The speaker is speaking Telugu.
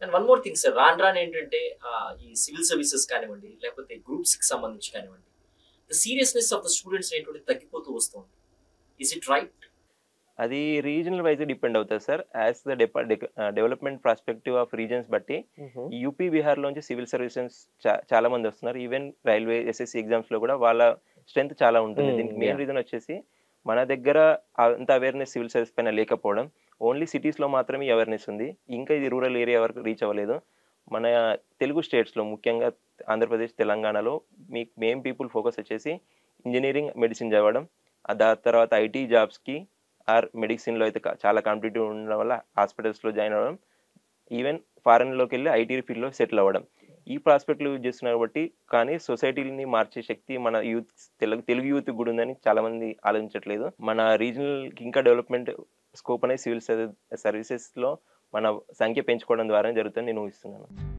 And one more thing sir, రాను రాను ఏంటంటే ఈ సివిల్ సర్వీసెస్ కానివ్వండి, లేకపోతే గ్రూప్స్‌కి సంబంధించి కానివ్వండి, the seriousness of the students అనేటువంటిది తగ్గిపోతూ వస్తుంది. Is it right? అది రీజనల్ వైస్ డిపెండ్ అవుతది sir. As the development perspective of regions బట్టి హుహు. ఈ యూపీ, బీహార్‌లోంచి సివిల్ సర్వీసెస్ చాలా మంది వస్తున్నారు. ఈవెన్ రైల్వే, ఎస్ఎస్‌సి ఎగ్జామ్స్‌లో కూడా వాళ్ళ స్ట్రెంత్ చాలా ఉంటుంది. దీనికి మెయిన్ యాహ్! రీజన్ వచ్చేసి మన దగ్గర అంత అవేర్‌నెస్ సివిల్ సర్వీస్ పైన లేకపోవడం. ఓన్లీ సిటీస్‌లో మాత్రమే ఈ అవేర్‌నెస్ ఉంది. ఇంకా ఇది రూరల్ ఏరియా వరకు రీచ్ అవ్వలేదు. మన తెలుగు స్టేట్స్‌లో ముఖ్యంగా ఆంధ్రప్రదేశ్, తెలంగాణలో మెయిన్ పీపుల్ ఫోకస్ వచ్చేసి ఇంజినీరింగ్, మెడిసిన్ చదవడం. దాని తర్వాత ఐటీ జాబ్స్‌కి మెడిసిన్‌లో అయితే చాలా కాంపిటీటివ్ ఉండడం వల్ల హాస్పిటల్స్‌లో జాయిన్ అవ్వడం. ఈవెన్ ఫారెన్‌లోకెళ్ళి ఐటీ ఫీల్డ్‌లో సెటిల్ అవ్వడం. ఈ ప్రాస్పెక్ట్‌లు యూజ్ చేస్తున్నారు కాబట్టి, కానీ సొసైటీని మార్చే శక్తి మన తెలుగు యూత్‌కి కూడా ఉందని చాలామంది ఆలోచించట్లేదు. మన రీజనల్‌కి ఇంకా డెవలప్‌మెంట్ స్కోప్ అనేది సివిల్ సర్వీసెస్‌లో మన సంఖ్య పెంచుకోవడం ద్వారానే జరుగుతుందని నేను ఊహిస్తున్నాను.